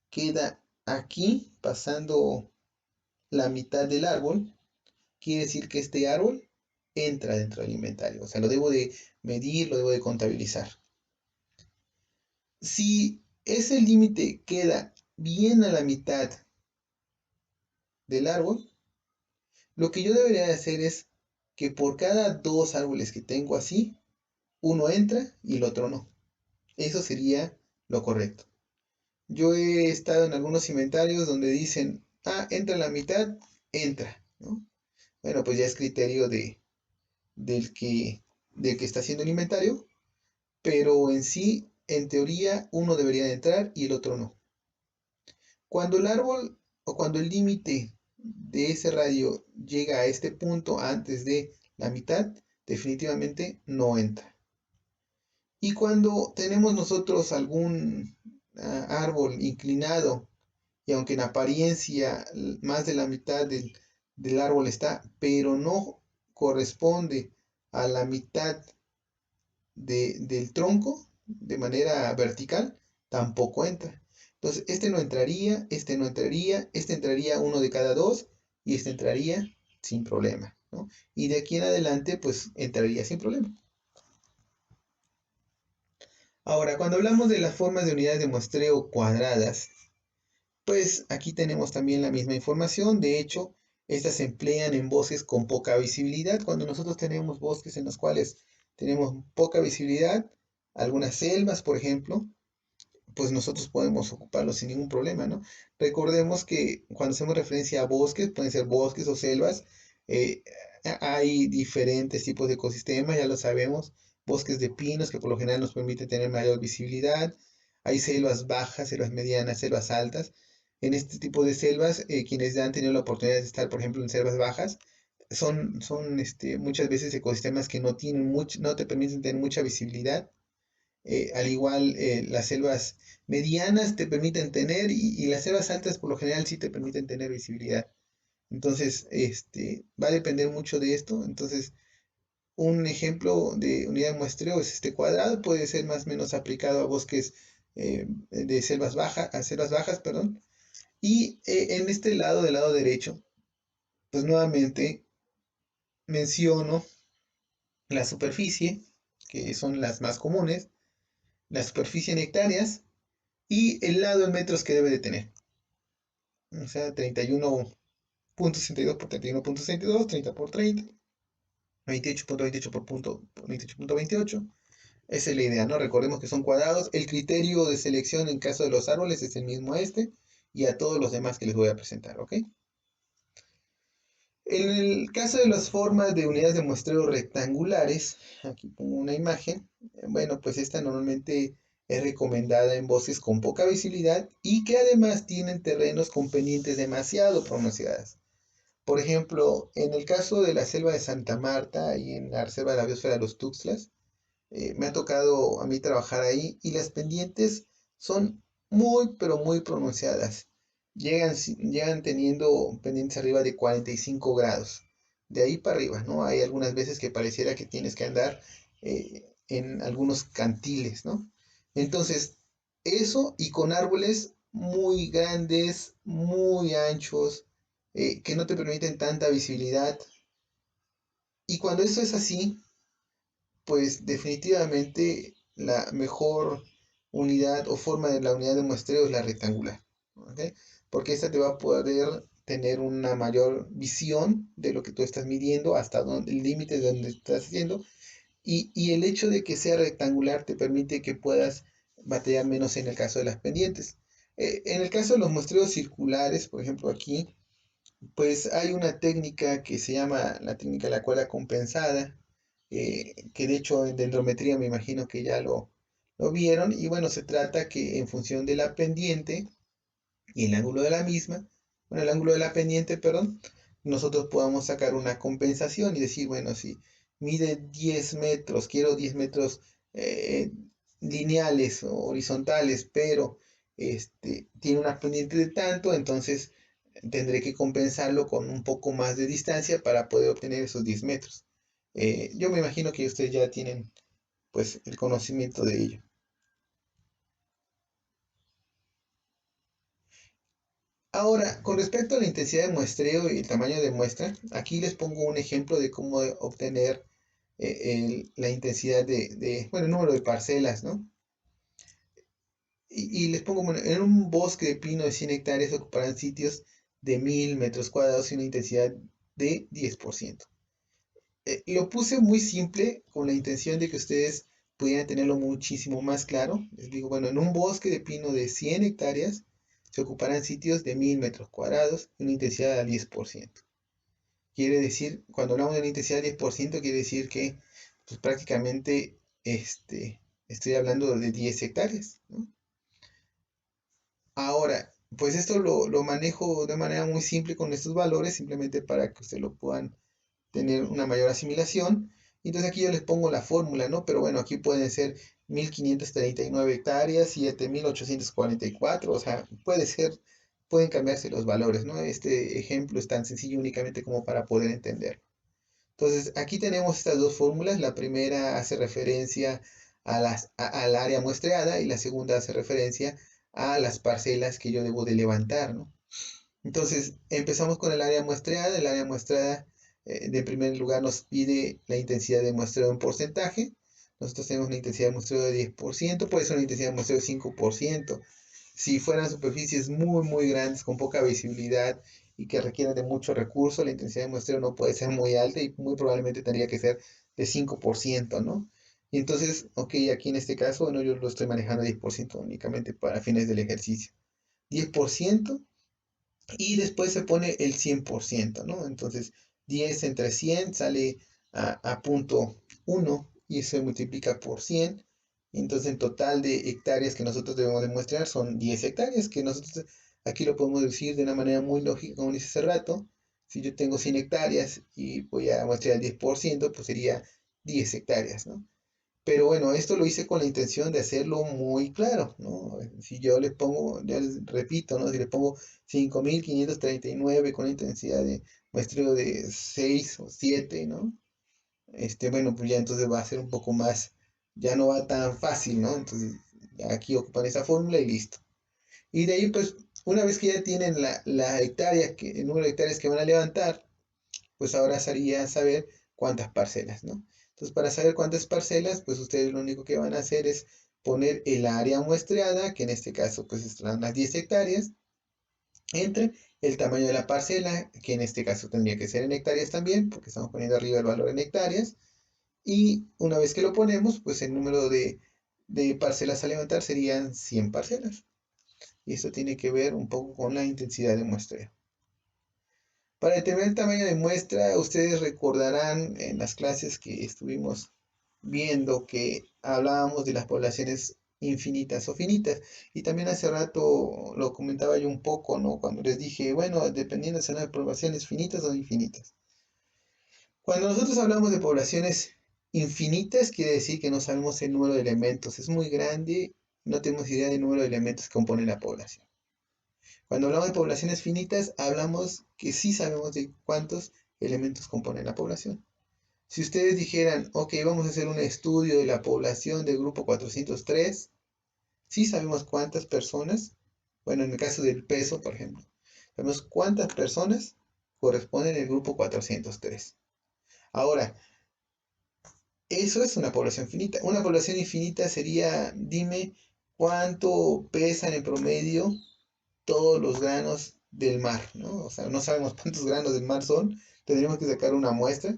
queda aquí pasando la mitad del árbol, quiere decir que este árbol entra dentro del inventario. O sea, lo debo de medir, lo debo de contabilizar. Si ese límite queda bien a la mitad del árbol, lo que yo debería hacer es que por cada 2 árboles que tengo así, uno entra y el otro no. Eso sería lo correcto. Yo he estado en algunos inventarios donde dicen, entra la mitad, entra, ¿no? Bueno, pues ya es criterio del que, del que está haciendo el inventario, pero en sí, en teoría, uno debería de entrar y el otro no. Cuando el árbol o cuando el límite de ese radio llega a este punto antes de la mitad, definitivamente no entra. Y cuando tenemos nosotros algún árbol inclinado, y aunque en apariencia más de la mitad del árbol está, pero no corresponde a la mitad del tronco de manera vertical, tampoco entra. Entonces, este no entraría, este no entraría, este entraría uno de cada 2 y este entraría sin problema, ¿no? Y de aquí en adelante, pues entraría sin problema. Ahora, cuando hablamos de las formas de unidades de muestreo cuadradas, pues aquí tenemos también la misma información. De hecho, estas se emplean en bosques con poca visibilidad. Cuando nosotros tenemos bosques en los cuales tenemos poca visibilidad, algunas selvas, por ejemplo, pues nosotros podemos ocuparlos sin ningún problema, ¿no? Recordemos que cuando hacemos referencia a bosques, pueden ser bosques o selvas, eh, hay diferentes tipos de ecosistemas, ya lo sabemos, bosques de pinos que por lo general nos permiten tener mayor visibilidad, hay selvas bajas, selvas medianas, selvas altas. En este tipo de selvas, quienes ya han tenido la oportunidad de estar, por ejemplo, en selvas bajas, son muchas veces ecosistemas que no te permiten tener mucha visibilidad. Al igual, las selvas medianas te permiten tener y las selvas altas por lo general sí te permiten tener visibilidad. Entonces, va a depender mucho de esto. Entonces, un ejemplo de unidad de muestreo es este cuadrado, puede ser más o menos aplicado a bosques de selvas bajas, a selvas bajas, perdón. Y en este lado, del lado derecho, pues nuevamente menciono la superficie, que son las más comunes, la superficie en hectáreas y el lado en metros que debe de tener. O sea, 31.62 por 31.62, 30 por 30, 28.28 por 28.28. Esa es la idea, ¿no? Recordemos que son cuadrados. El criterio de selección en caso de los árboles es el mismo a este y a todos los demás que les voy a presentar, ¿ok? En el caso de las formas de unidades de muestreo rectangulares, aquí pongo una imagen. Bueno, pues esta normalmente es recomendada en bosques con poca visibilidad y que además tienen terrenos con pendientes demasiado pronunciadas. Por ejemplo, en el caso de la selva de Santa Marta y en la reserva de la biosfera de los Tuxtlas, me ha tocado a mí trabajar ahí y las pendientes son muy, pero muy pronunciadas. Llegan teniendo pendientes arriba de 45 grados. De ahí para arriba, ¿no? Hay algunas veces que pareciera que tienes que andar en algunos cantiles, ¿no? Entonces, eso y con árboles muy grandes, muy anchos, que no te permiten tanta visibilidad. Y cuando eso es así, pues definitivamente la mejor unidad o forma de la unidad de muestreo es la rectangular, ¿ok? Porque esta te va a poder tener una mayor visión de lo que tú estás midiendo, hasta donde, el límite de donde estás haciendo, y el hecho de que sea rectangular te permite que puedas batallar menos en el caso de las pendientes. En el caso de los muestreos circulares, por ejemplo aquí, pues hay una técnica que se llama la técnica de la cuerda compensada, que de hecho en dendrometría me imagino que ya lo vieron, y bueno, se trata que en función de la pendiente y el ángulo de la misma, bueno, el ángulo de la pendiente, perdón, nosotros podamos sacar una compensación y decir, bueno, si mide 10 metros, quiero 10 metros eh, lineales o horizontales, pero tiene una pendiente de tanto, entonces tendré que compensarlo con un poco más de distancia para poder obtener esos 10 metros. Yo me imagino que ustedes ya tienen pues el conocimiento de ello. Ahora, con respecto a la intensidad de muestreo y el tamaño de muestra, aquí les pongo un ejemplo de cómo obtener la intensidad bueno, el número de parcelas, ¿no? Y les pongo, bueno, en un bosque de pino de 100 hectáreas ocuparán sitios de 1000 metros cuadrados y una intensidad de 10%. Lo puse muy simple con la intención de que ustedes pudieran tenerlo muchísimo más claro. Les digo, bueno, en un bosque de pino de 100 hectáreas se ocuparán sitios de 1000 metros cuadrados y una intensidad al 10%. Quiere decir, cuando hablamos de una intensidad del 10%, quiere decir que pues, prácticamente estoy hablando de 10 hectáreas, ¿no? Ahora, pues esto lo manejo de manera muy simple con estos valores, simplemente para que ustedes lo puedan tener una mayor asimilación. Entonces aquí yo les pongo la fórmula, ¿no? Pero bueno, aquí pueden ser 1539 hectáreas, 7844, o sea, pueden cambiarse los valores, ¿no? Este ejemplo es tan sencillo únicamente como para poder entenderlo. Entonces, aquí tenemos estas dos fórmulas. La primera hace referencia al área muestreada y la segunda hace referencia a las parcelas que yo debo de levantar, ¿no? Entonces, empezamos con el área muestreada. El área muestreada, de primer lugar, nos pide la intensidad de muestreo en porcentaje. Nosotros tenemos una intensidad de muestreo de 10%, puede ser una intensidad de muestreo de 5%. Si fueran superficies muy, muy grandes, con poca visibilidad y que requieren de mucho recurso, la intensidad de muestreo no puede ser muy alta y muy probablemente tendría que ser de 5%, ¿no? Y entonces, ok, aquí en este caso, bueno, yo lo estoy manejando 10% únicamente para fines del ejercicio. 10%. Y después se pone el 100%, ¿no? Entonces, 10 entre 100 sale a punto 1 y se multiplica por 100. Entonces, en total de hectáreas que nosotros debemos demostrar son 10 hectáreas, que nosotros aquí lo podemos decir de una manera muy lógica, como dice hace rato. Si yo tengo 100 hectáreas y voy a muestrear el 10%, pues sería 10 hectáreas, ¿no? Pero bueno, esto lo hice con la intención de hacerlo muy claro, ¿no? Si yo le pongo, ya les repito, ¿no? Si le pongo 5539 con la intensidad de muestreo de 6 o 7, ¿no? Bueno, pues ya entonces va a ser un poco más, ya no va tan fácil, ¿no? Entonces, aquí ocupan esa fórmula y listo. Y de ahí, pues, una vez que ya tienen la hectárea, el número de hectáreas que van a levantar, pues ahora sería saber cuántas parcelas, ¿no? Entonces, para saber cuántas parcelas, pues ustedes lo único que van a hacer es poner el área muestreada, que en este caso pues están las 10 hectáreas, entre el tamaño de la parcela, que en este caso tendría que ser en hectáreas también, porque estamos poniendo arriba el valor en hectáreas, y una vez que lo ponemos, pues el número de parcelas a levantar serían 100 parcelas. Y esto tiene que ver un poco con la intensidad de muestreo. Para determinar el tamaño de muestra, ustedes recordarán en las clases que estuvimos viendo que hablábamos de las poblaciones infinitas o finitas. Y también hace rato lo comentaba yo un poco, ¿no? Cuando les dije, bueno, dependiendo si son poblaciones finitas o infinitas. Cuando nosotros hablamos de poblaciones infinitas, quiere decir que no sabemos el número de elementos. Es muy grande, no tenemos idea del número de elementos que componen la población. Cuando hablamos de poblaciones finitas, hablamos que sí sabemos de cuántos elementos componen la población. Si ustedes dijeran, ok, vamos a hacer un estudio de la población del grupo 403, sí sabemos cuántas personas, bueno, en el caso del peso, por ejemplo, sabemos cuántas personas corresponden al grupo 403. Ahora, eso es una población finita. Una población infinita sería, dime, cuánto pesan en promedio todos los granos del mar, ¿no? O sea, no sabemos cuántos granos del mar son, tendríamos que sacar una muestra,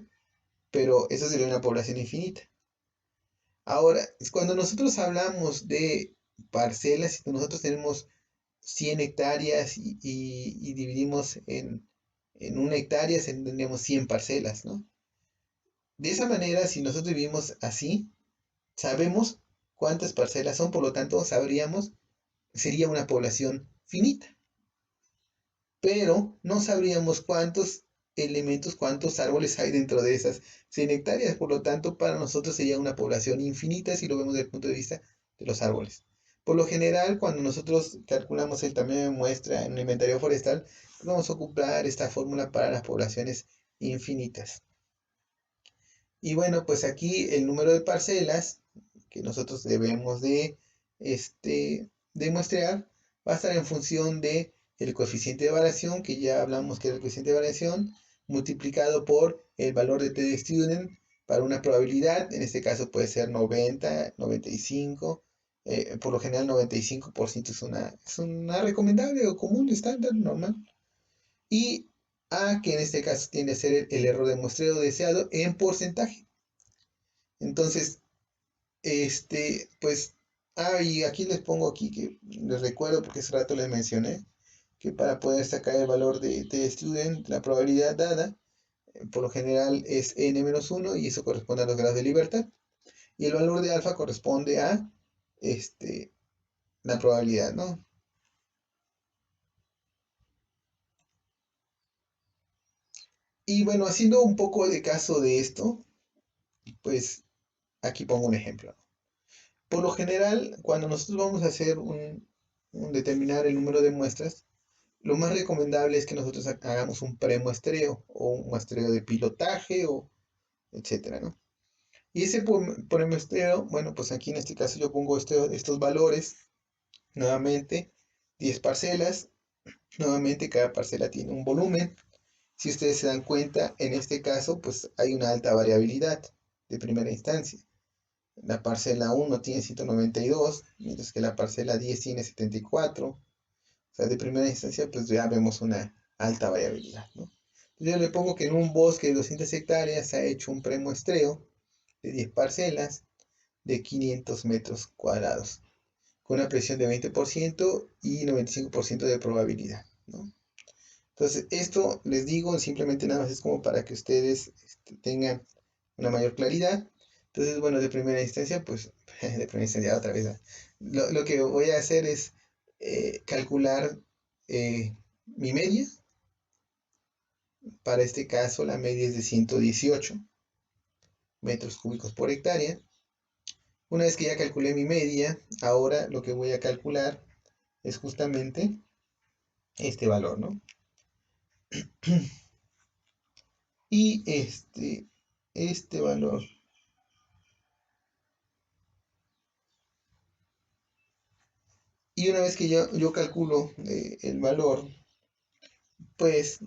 pero eso sería una población infinita. Ahora, cuando nosotros hablamos de parcelas, si nosotros tenemos 100 hectáreas y dividimos en una hectárea, tendríamos 100 parcelas, ¿no? De esa manera, si nosotros vivimos así, sabemos cuántas parcelas son, por lo tanto, sabríamos, sería una población finita. Pero no sabríamos cuántos elementos, cuántos árboles hay dentro de esas 100 hectáreas. Por lo tanto, para nosotros sería una población infinita si lo vemos desde el punto de vista de los árboles. Por lo general, cuando nosotros calculamos el tamaño de muestra en un inventario forestal, vamos a ocupar esta fórmula para las poblaciones infinitas. Y bueno, pues aquí el número de parcelas que nosotros debemos de muestrear va a estar en función de el coeficiente de variación, que ya hablamos que es el coeficiente de variación, multiplicado por el valor de t-student para una probabilidad, en este caso puede ser 90, 95, por lo general 95% es una recomendable o común, estándar, normal, y a que en este caso tiende a ser el error de muestreo deseado en porcentaje. Entonces, pues, y aquí les pongo aquí que les recuerdo porque hace rato les mencioné que para poder sacar el valor de t-student, la probabilidad dada, por lo general es n-1 y eso corresponde a los grados de libertad. Y el valor de alfa corresponde a la probabilidad, ¿no? Y bueno, haciendo un poco de caso de esto, pues aquí pongo un ejemplo. Por lo general, cuando nosotros vamos a hacer determinar el número de muestras, lo más recomendable es que nosotros hagamos un premuestreo o un muestreo de pilotaje o etcétera, ¿no? Y ese premuestreo, bueno, pues aquí en este caso yo pongo estos valores, nuevamente 10 parcelas, nuevamente cada parcela tiene un volumen. Si ustedes se dan cuenta, en este caso, pues hay una alta variabilidad de primera instancia. La parcela 1 tiene 192, mientras que la parcela 10 tiene 74. O sea, de primera instancia, pues ya vemos una alta variabilidad, ¿no? Entonces yo le pongo que en un bosque de 200 hectáreas se ha hecho un premuestreo de 10 parcelas de 500 metros cuadrados, con una presión de 20% y 95% de probabilidad, ¿no? Entonces, esto les digo, simplemente nada más es como para que ustedes tengan una mayor claridad. Entonces, bueno, de primera instancia, pues, de primera instancia otra vez, lo que voy a hacer es calcular mi media. Para este caso, la media es de 118 metros cúbicos por hectárea. Una vez que ya calculé mi media, ahora lo que voy a calcular es justamente este valor, ¿no? Y este valor. Y una vez que yo calculo el valor, pues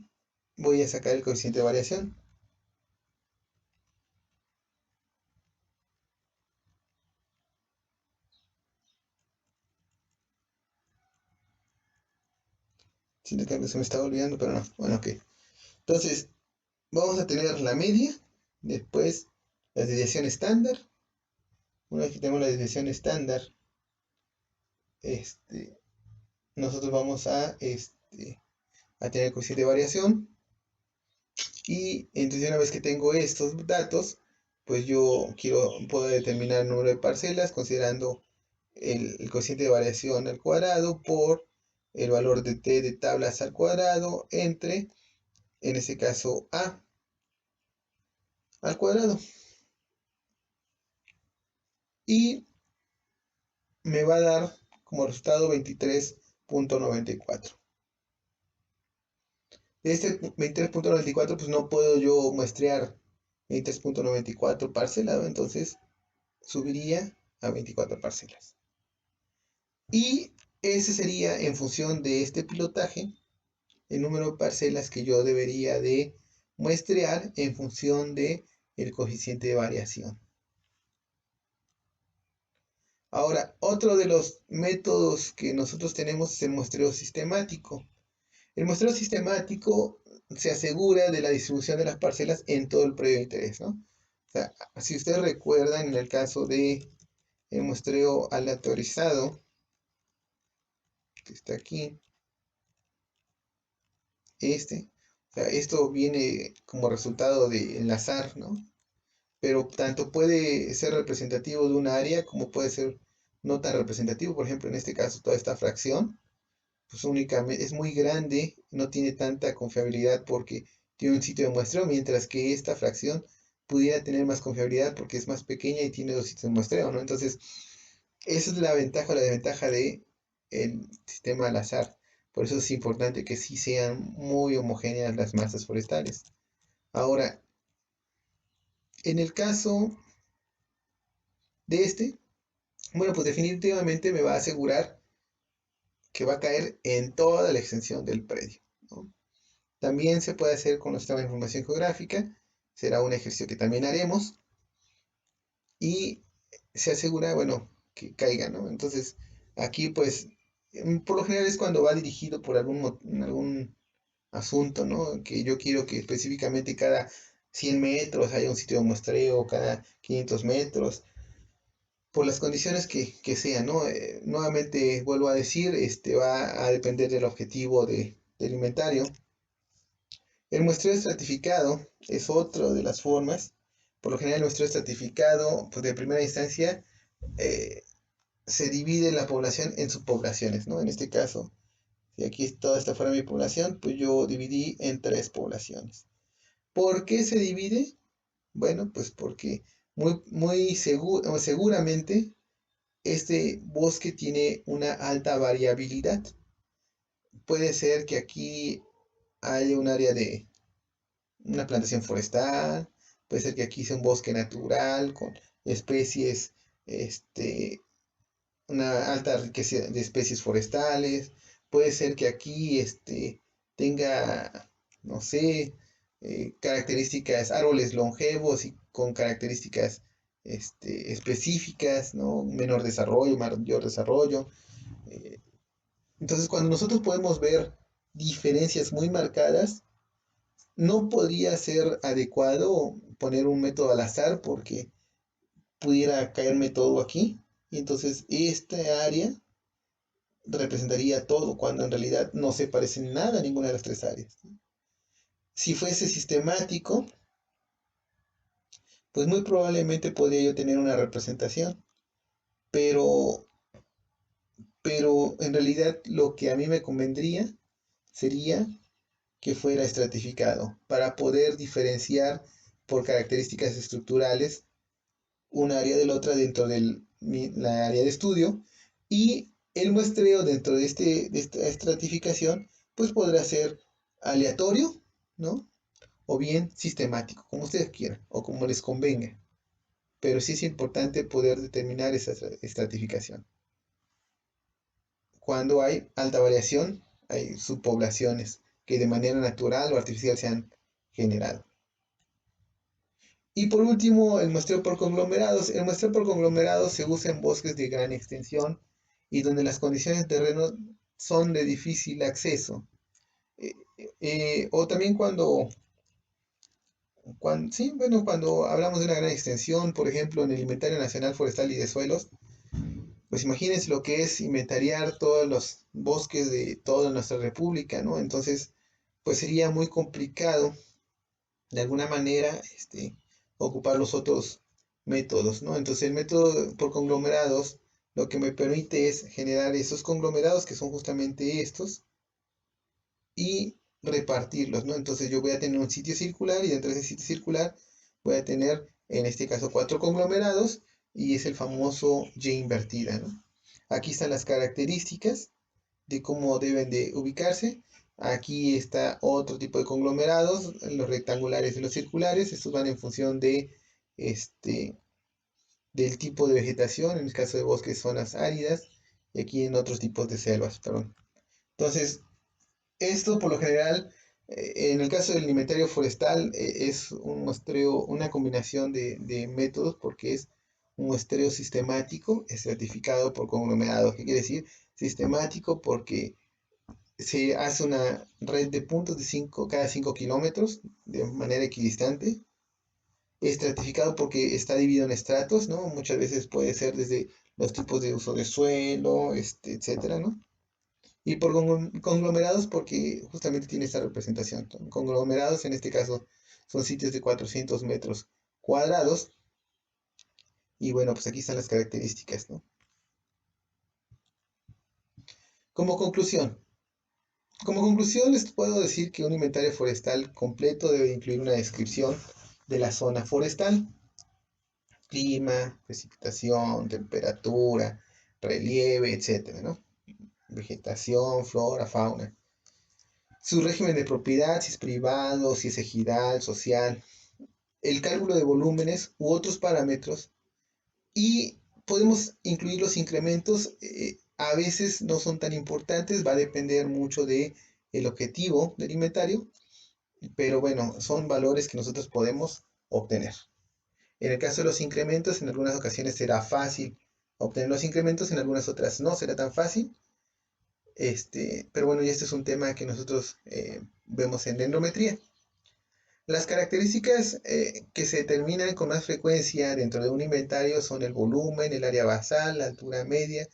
voy a sacar el coeficiente de variación. Siento que se me está olvidando, pero no. Bueno, ok. Entonces, vamos a tener la media, después la desviación estándar. Una vez que tenemos la desviación estándar, nosotros vamos a tener el coeficiente de variación. Y entonces una vez que tengo estos datos, pues yo puedo determinar el número de parcelas considerando el cociente de variación al cuadrado por el valor de t de tablas al cuadrado entre, en este caso, a al cuadrado. Y me va a dar como resultado 23.94. De este 23.94, pues no puedo yo muestrear 23.94 parcelado, entonces subiría a 24 parcelas. Y ese sería, en función de este pilotaje, el número de parcelas que yo debería de muestrear en función de el coeficiente de variación. Ahora, otro de los métodos que nosotros tenemos es el muestreo sistemático. El muestreo sistemático se asegura de la distribución de las parcelas en todo el predio de interés, ¿no? O sea, si ustedes recuerdan, en el caso de el muestreo aleatorizado, que está aquí, o sea, esto viene como resultado del azar, ¿no? Pero tanto puede ser representativo de un área como puede ser no tan representativo. Por ejemplo, en este caso, toda esta fracción pues únicamente es muy grande, no tiene tanta confiabilidad porque tiene un sitio de muestreo, mientras que esta fracción pudiera tener más confiabilidad porque es más pequeña y tiene dos sitios de muestreo, ¿no? Entonces, esa es la ventaja o la desventaja de el sistema al azar. Por eso es importante que sí sean muy homogéneas las masas forestales. Ahora, en el caso de bueno, pues definitivamente me va a asegurar que va a caer en toda la extensión del predio, ¿no? También se puede hacer con los sistemas de información geográfica, será un ejercicio que también haremos, y se asegura, bueno, que caiga, ¿no? Entonces, aquí pues, por lo general es cuando va dirigido por algún asunto, ¿no? Que yo quiero que específicamente cada 100 metros haya un sitio de muestreo, cada 500 metros, por las condiciones que sean, ¿no? Nuevamente vuelvo a decir, va a depender del objetivo del inventario. El muestreo estratificado es otra de las formas. Por lo general, el muestreo estratificado, pues de primera instancia, eh, se divide la población en subpoblaciones, ¿no? En este caso, si aquí toda esta fuera mi población, pues yo dividí en 3 poblaciones. ¿Por qué se divide? Bueno, pues porque seguramente este bosque tiene una alta variabilidad. Puede ser que aquí haya un área de una plantación forestal, puede ser que aquí sea un bosque natural con especies, una alta riqueza de especies forestales, puede ser que aquí tenga, no sé, características, árboles longevos y con características específicas, ¿no? Menor desarrollo, mayor desarrollo. eh, entonces, cuando nosotros podemos ver diferencias muy marcadas, no podría ser adecuado poner un método al azar porque pudiera caerme todo aquí. Y entonces esta área representaría todo cuando en realidad no se parece en nada a ninguna de las 3 áreas. Si fuese sistemático, pues muy probablemente podría yo tener una representación. Pero, pero en realidad lo que a mí me convendría sería que fuera estratificado para poder diferenciar por características estructurales un área de la otra dentro de la área de estudio, y el muestreo dentro de esta estratificación pues podrá ser aleatorio, ¿no? O bien sistemático, como ustedes quieran o como les convenga, pero sí es importante poder determinar esa estratificación. Cuando hay alta variación, hay subpoblaciones que de manera natural o artificial se han generado. Y por último, el muestreo por conglomerados. El muestreo por conglomerados se usa en bosques de gran extensión y donde las condiciones de terreno son de difícil acceso. O también sí, bueno, cuando hablamos de una gran extensión, por ejemplo, en el Inventario Nacional Forestal y de Suelos, pues imagínense lo que es inventariar todos los bosques de toda nuestra república, ¿no? Entonces, pues sería muy complicado de alguna manera ocupar los otros métodos, ¿no? Entonces el método por conglomerados lo que me permite es generar esos conglomerados que son justamente estos y repartirlos, ¿no? Entonces yo voy a tener un sitio circular y dentro de ese sitio circular voy a tener, en este caso, 4 conglomerados y es el famoso Y invertida, ¿no? Aquí están las características de cómo deben de ubicarse. Aquí está otro tipo de conglomerados, los rectangulares y los circulares. Estos van en función de del tipo de vegetación, en el caso de bosques, zonas áridas, y aquí en otros tipos de selvas, perdón. Entonces, esto por lo general, en el caso del inventario forestal, es un muestreo, una combinación de métodos, porque es un muestreo sistemático, estratificado por conglomerados. ¿Qué quiere decir? Sistemático porque se hace una red de puntos de cada 5 kilómetros de manera equidistante. Estratificado porque está dividido en estratos, ¿no? Muchas veces puede ser desde los tipos de uso de suelo, etcétera, ¿no? Y por conglomerados porque justamente tiene esta representación. Conglomerados en este caso son sitios de 400 metros cuadrados. Y bueno, pues aquí están las características, ¿no? Como conclusión, Como conclusión les puedo decir que un inventario forestal completo debe incluir una descripción de la zona forestal, clima, precipitación, temperatura, relieve, etcétera, ¿no? Vegetación, flora, fauna. Su régimen de propiedad, si es privado, si es ejidal, social, el cálculo de volúmenes u otros parámetros y podemos incluir los incrementos. A veces no son tan importantes, va a depender mucho de el objetivo del inventario, pero bueno, son valores que nosotros podemos obtener. En el caso de los incrementos, en algunas ocasiones será fácil obtener los incrementos, en algunas otras no será tan fácil. Pero bueno, y este es un tema que nosotros vemos en dendrometría. Las características que se determinan con más frecuencia dentro de un inventario son el volumen, el área basal, la altura media,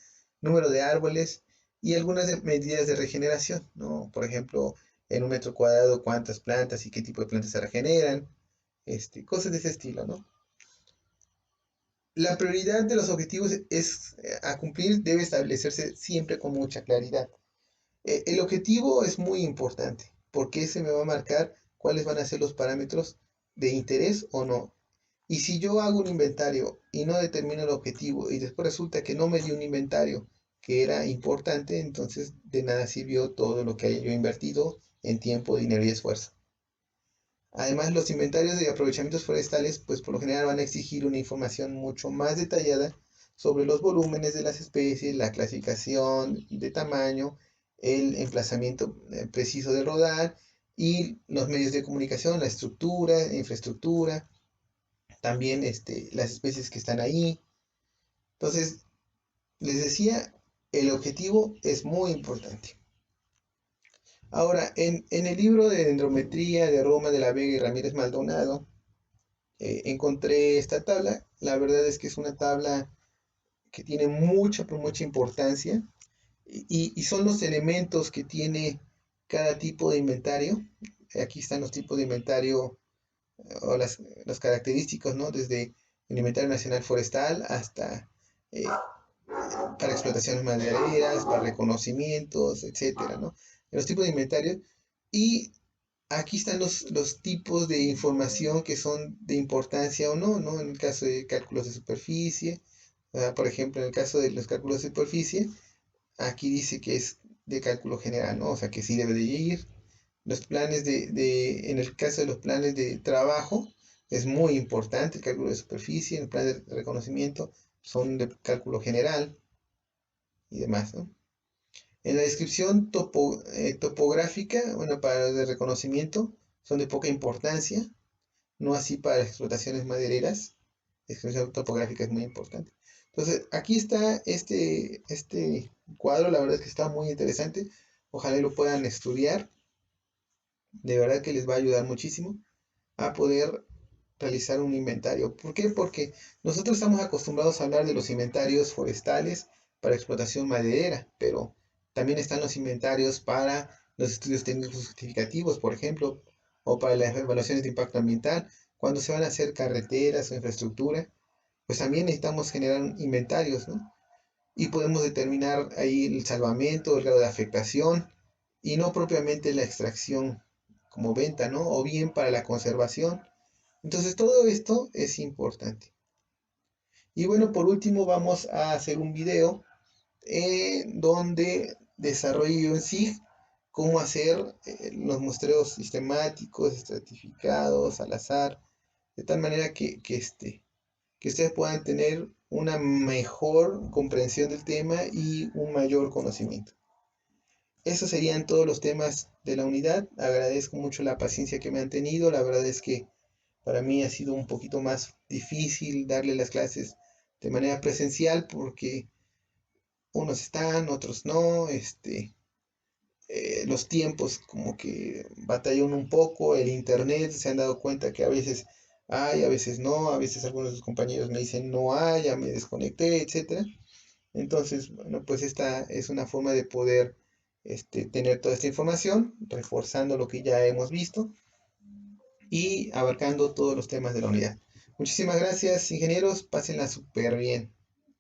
número de árboles y algunas medidas de regeneración, ¿no? Por ejemplo, en un metro cuadrado, cuántas plantas y qué tipo de plantas se regeneran, cosas de ese estilo, ¿no? La prioridad de los objetivos a cumplir debe establecerse siempre con mucha claridad. El objetivo es muy importante porque ese me va a marcar cuáles van a ser los parámetros de interés o no. Y si yo hago un inventario y no determino el objetivo y después resulta que no me dio un inventario que era importante, entonces de nada sirvió todo lo que haya yo invertido en tiempo, dinero y esfuerzo. Además, los inventarios de aprovechamientos forestales, pues por lo general van a exigir una información mucho más detallada sobre los volúmenes de las especies, la clasificación de tamaño, el emplazamiento preciso de rodar y los medios de comunicación, la estructura, la infraestructura, también las especies que están ahí. Entonces, les decía, el objetivo es muy importante. Ahora, en el libro de Dendrometría de Roma de la Vega y Ramírez Maldonado, encontré esta tabla. La verdad es que es una tabla que tiene mucha, pero mucha importancia. Y son los elementos que tiene cada tipo de inventario. Aquí están los tipos de inventario o las características, ¿no? Desde el inventario nacional forestal hasta para explotaciones madereras, para reconocimientos, etcétera, ¿no? Los tipos de inventario. Y aquí están los tipos de información que son de importancia o no, ¿no? En el caso de cálculos de superficie, por ejemplo, en el caso de los cálculos de superficie, aquí dice que es de cálculo general, ¿no? O sea que sí debe de ir. Los planes en el caso de los planes de trabajo, es muy importante el cálculo de superficie, el plan de reconocimiento son de cálculo general y demás, ¿no? En la descripción topográfica, bueno, para el de reconocimiento, son de poca importancia, no así para las explotaciones madereras. La descripción topográfica es muy importante. Entonces, aquí está este cuadro, la verdad es que está muy interesante. Ojalá lo puedan estudiar. De verdad que les va a ayudar muchísimo a poder realizar un inventario. ¿Por qué? Porque nosotros estamos acostumbrados a hablar de los inventarios forestales para explotación maderera, pero también están los inventarios para los estudios técnicos justificativos, por ejemplo, o para las evaluaciones de impacto ambiental. Cuando se van a hacer carreteras o infraestructura, pues también necesitamos generar inventarios, ¿no? y podemos determinar ahí el salvamento, el grado de afectación y no propiamente la extracción como venta, ¿no? O bien para la conservación. Entonces todo esto es importante. Y bueno, por último vamos a hacer un video donde desarrollo en sí cómo hacer los muestreos sistemáticos, estratificados, al azar, de tal manera que ustedes puedan tener una mejor comprensión del tema y un mayor conocimiento. Esos serían todos los temas de la unidad. Agradezco mucho la paciencia que me han tenido. La verdad es que para mí ha sido un poquito más difícil darle las clases de manera presencial porque unos están, otros no, los tiempos como que batallan un poco, el internet, se han dado cuenta que a veces hay, a veces no, a veces algunos de sus compañeros me dicen no hay, ya me desconecté, etcétera. Entonces, bueno, pues esta es una forma de poder tener toda esta información, reforzando lo que ya hemos visto y abarcando todos los temas de la unidad. Muchísimas gracias, ingenieros, pásenla súper bien.